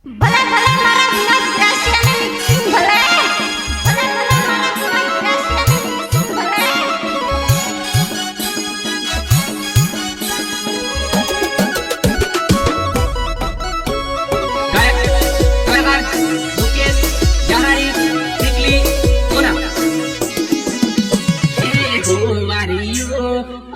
ભલે ભલે મારા વિનોદ દ્રશ્યને મિક્સિંગ ભલે ભલે ભલે મારા વિનોદ દ્રશ્યને મિક્સિંગ ભલે કલાકાર મુકેશ જહારી ટીકલી પૂનમ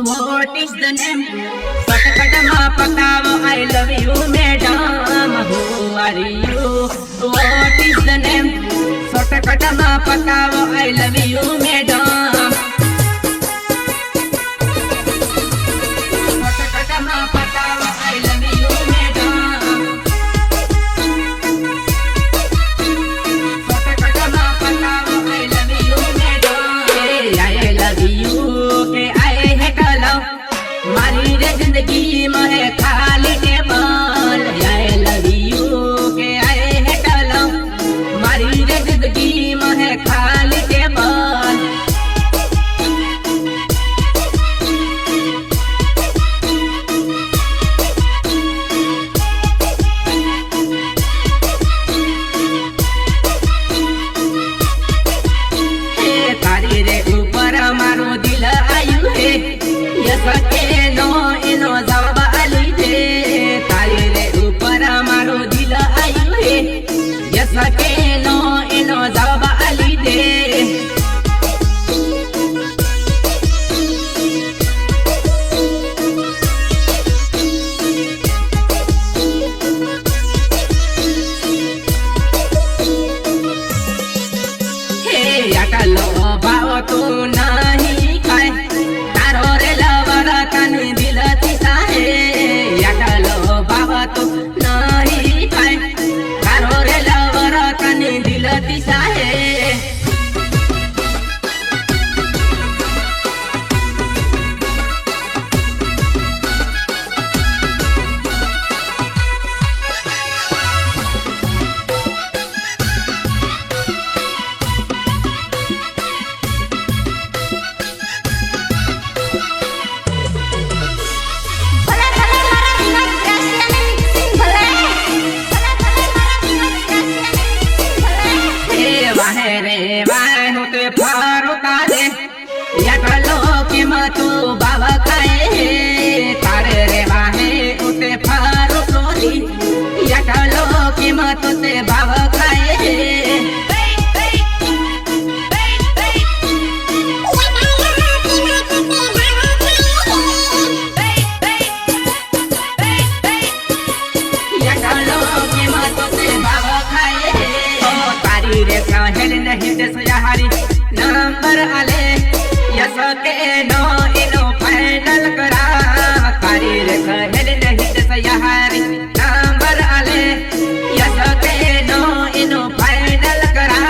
What is the name? Patakatama pakav, I love you, madam. Who are you? What is the name? Patakatama pakav, I love you, madam. Patakatama pakav, I love you, madam. Patakatama pakav, I love you, madam. Hey, I love you. Hey, मारी रे जिंदगी में खाली table I love you के आए है कलम मारी रे जिंदगी में खाली टेबल तारी रे ऊपर मारो दिल आयु है सके नो इनो जवाब आली दे तारी रे ऊपर मारो दिल आयु है ये सके नो इनो जवाब आली दे हे याकलो भाव तू नहीं खाए तारो रे कनी दिल तिसाहे याकलो बाबा तो नहीं खाए कारो रे लवर कनी दिल तिसाहे रे वाह होते फारो तारे याकलो के मतो बाबा खाए तारे रे वाहे होते फारो तोरी याकलो के मतो ते बाबा खाए कहल नहीं देश यारी नंबर आले यस के नो इनो फाइनल करा तारी रे कहल नहीं देश यारी नंबर आले यस के नो इनो फाइनल करा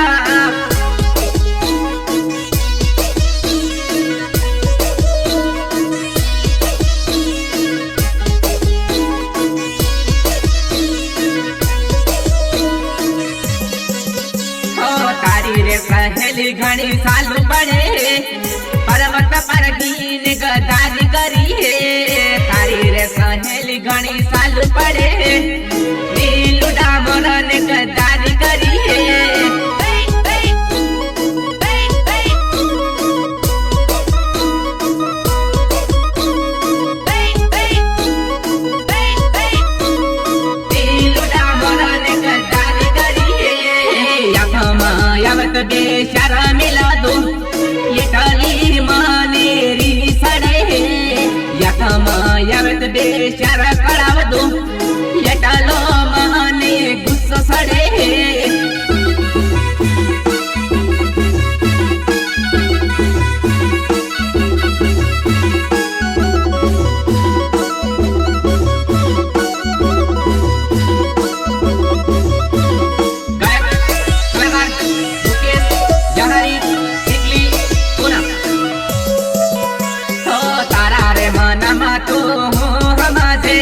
सहेली घनी सालू पड़े पर्वत पर गीन गदारी करी है तारी रे सहेली घनी सालू पड़े नीलू डामरन गदारी करी है बेचारा मिला दो ये काली मानेरी सड़े यकमा यवत बेचारा कराव दो ये टालो माने गुस्सा सड़े तो हमारे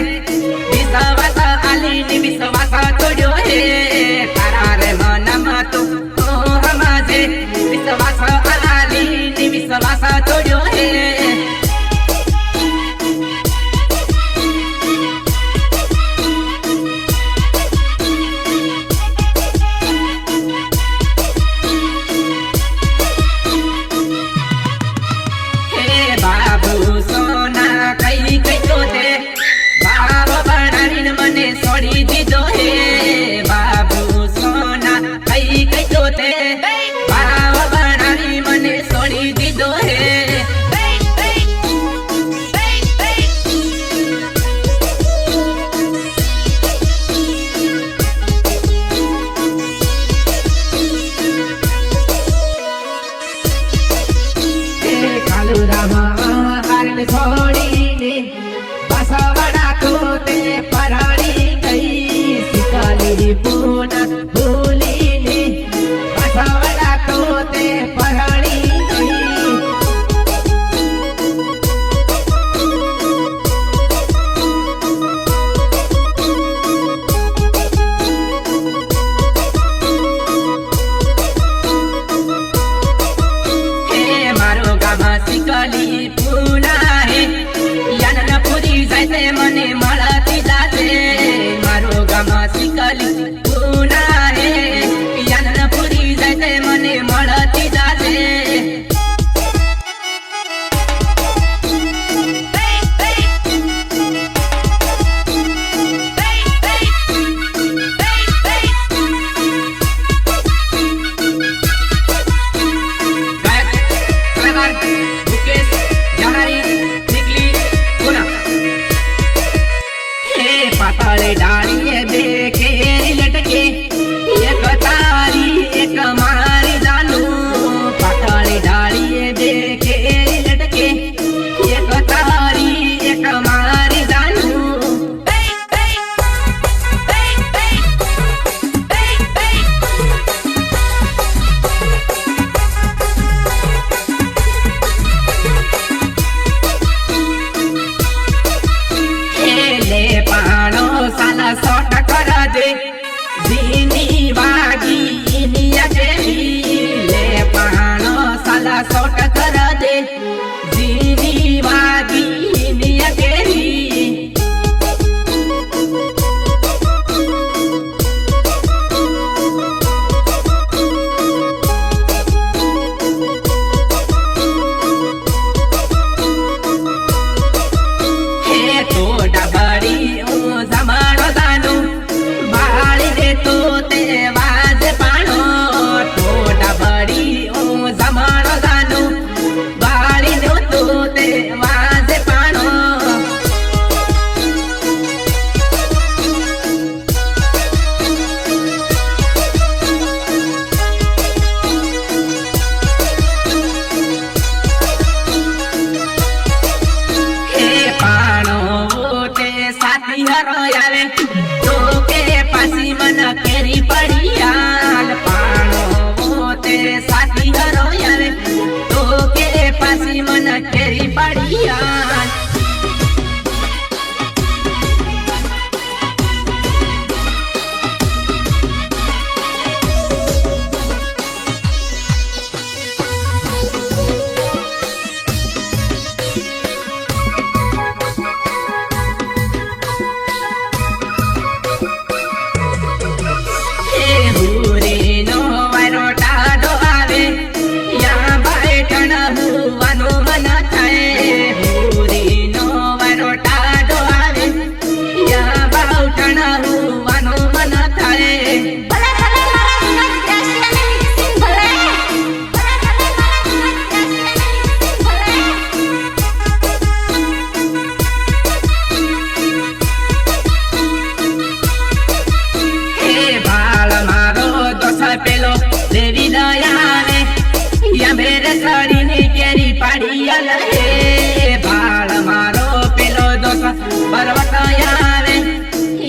पर्वत आवे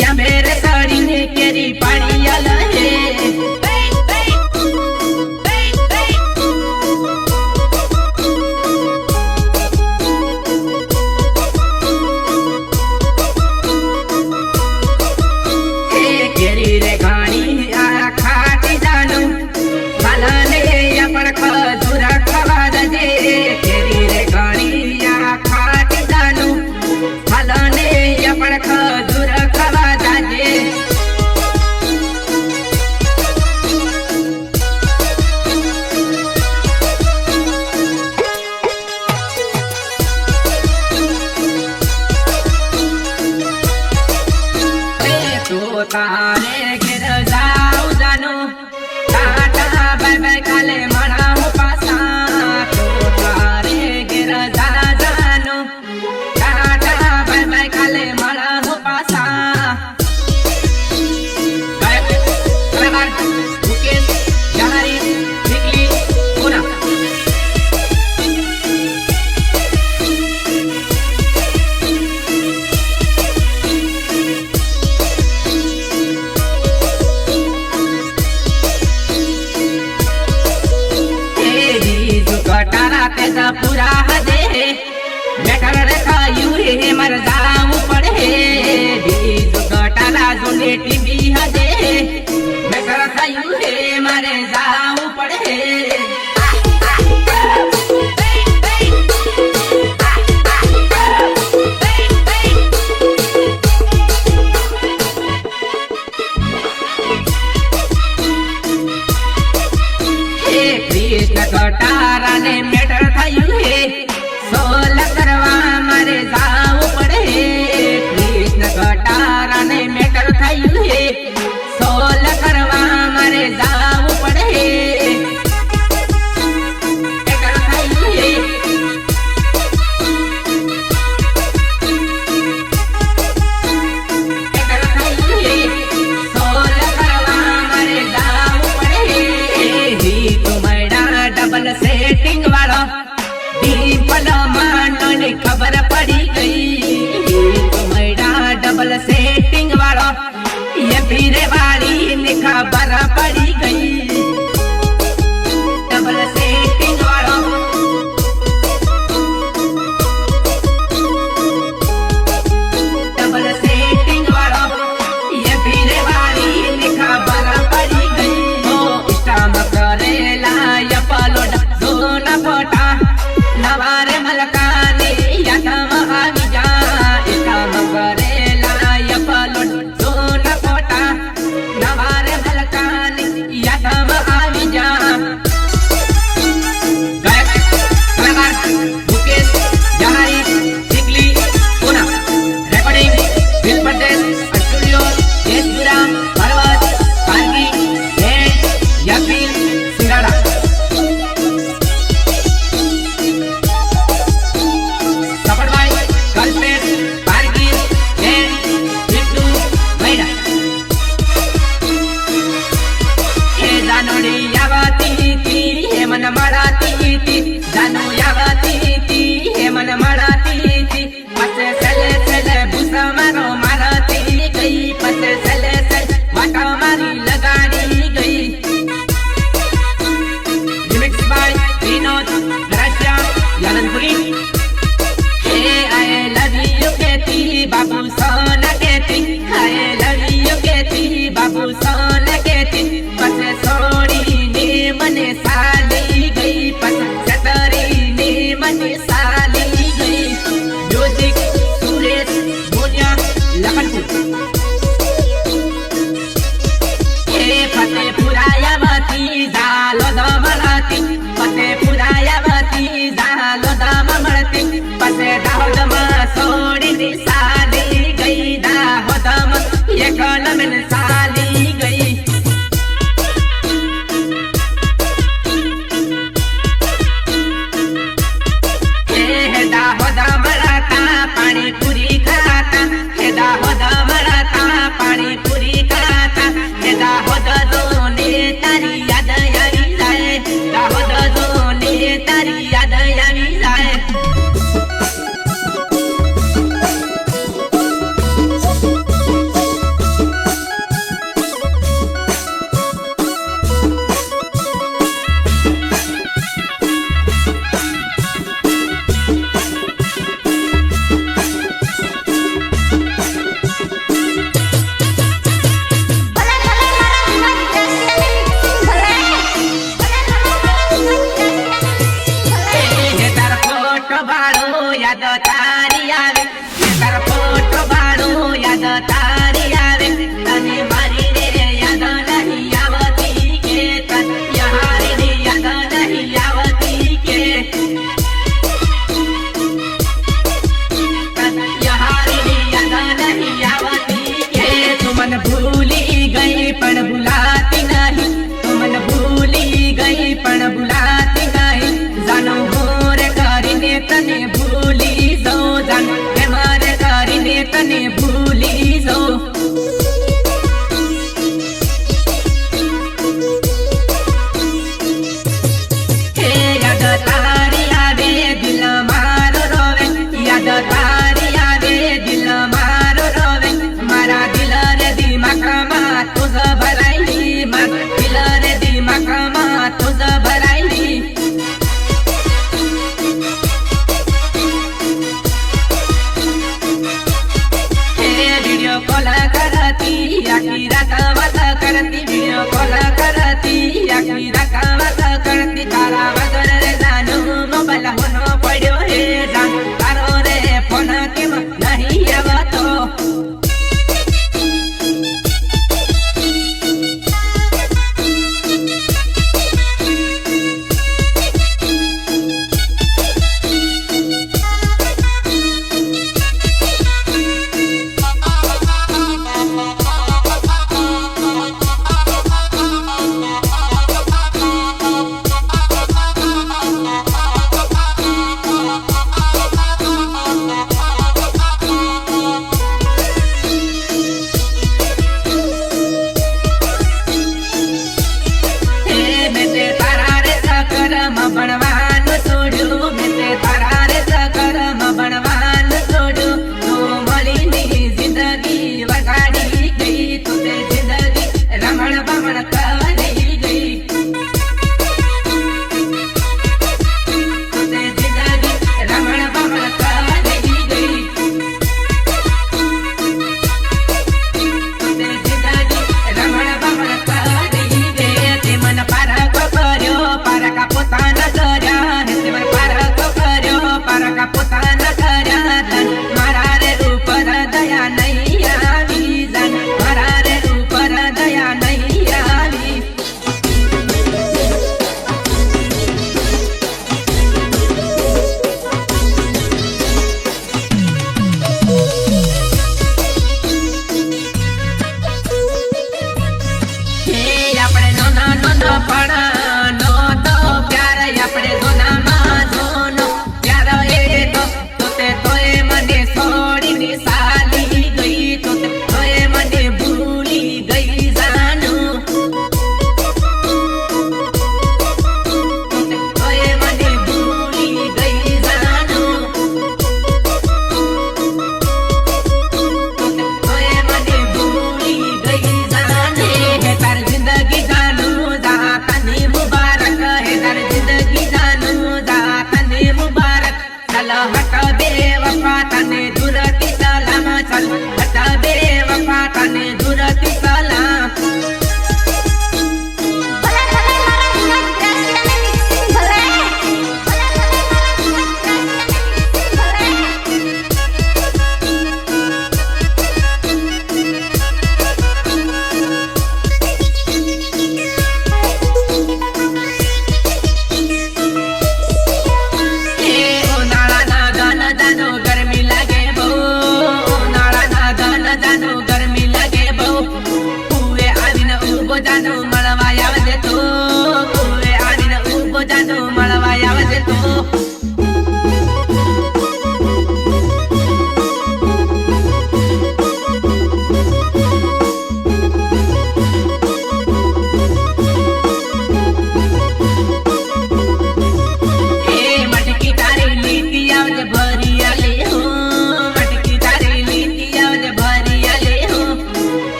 या मेरे साड़ी ने केरी पानी आला है केरी रे घाणी आ खाटी जानो खालाने या पर खजूर खवा दे केरी रे घाणी या खाटी जानो खालाने या पर खजूर खवा दे तो तारे गिर जाऊ जानो टाटा बाय बाय काले मना हो पासा तो तारे गिर जा जानो टाटा बाय बाय काले मना हो पासा गायक कलाकार मुकेश जहारी निकली पुना कटारा तेजा पूरा हदे मेटर रेखा यू हे मर जाऊ पड़े बीज कटारा जोने टीबी हदे मेटर खायू हे मरे जाऊ पड़े कृष्ण कटारा ने मेटर थयू हे सोल करवा मारे जाऊ पड़े कृष्ण कटारा ने मेटर थयू हे सोल करवा मारे जाऊ पड़े मेटर थयू हे मेटर थयू हे सोल करवा मारे जाऊ पड़े ही तुम्हारा डबल सेटिंग वाला दीपल मानो ने खबर पड़ी गई तुम्हारा डबल सेटिंग वाला ये पीरे वाली ने खबर पड़ी गई डबल सेटिंग वाला डबल सेटिंग वाला ये पीरे वाली ने खबर पड़ी गई ओ इष्टम करेला या पलोड जोना फोटा नवारे मलकाने या तम आवी जा इष्टम करेला या पलोड जोना फोटा नवारे मलकाने या तम आवी जा गायक कलाकार मुकेश जहारी निकली पुना रेकॉर्डिंग बिल प्रदेश स्टूडियो देशपुरा पर्वत पारगी एंड याफिल सिंगाड़ा सफर by girlfriend Pargi and Bittu मैडा हे जानोड़ी यावती थी हे मन मराती थी जानू यावती थी हे मन मराती थी पसे चले चले बुसा मारो मारती गई पसे चले चले वाटा मारी लगाड़ी गई रिमिक्स बाय विनोद ग्रासिया याननपुरी हे आई लव यू कहती बाबू सोना कहती आई लव यू कहती बाबू सोना कहती पसे सोड़ी ने मने साली गई पसे सतरी ने मने साली गई म्यूजिक सुरेश बोलिया लखनपुर हे फते पुरायावती जालो दमरती फते पुरायावती जालो दमरती पसे दाहोदम सोड़ी दी साली गई दाहोदम ये कलम साली गई हे दाहोदम रहता पानी पूरी खाता हे दाहोदम रहता पानी पूरी खाता हे दाहोद जोने तारी याद आवी जाए दाहोद जोने तारी याद आवी जाए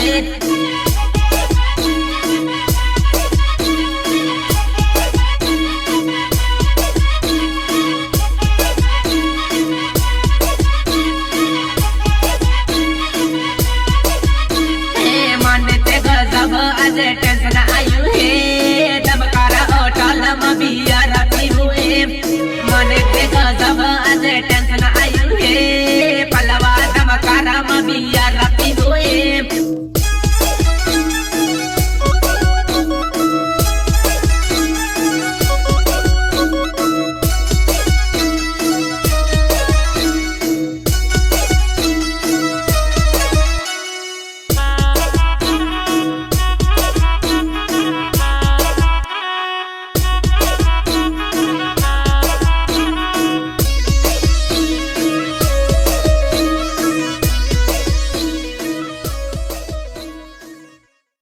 आले मानते गजब आज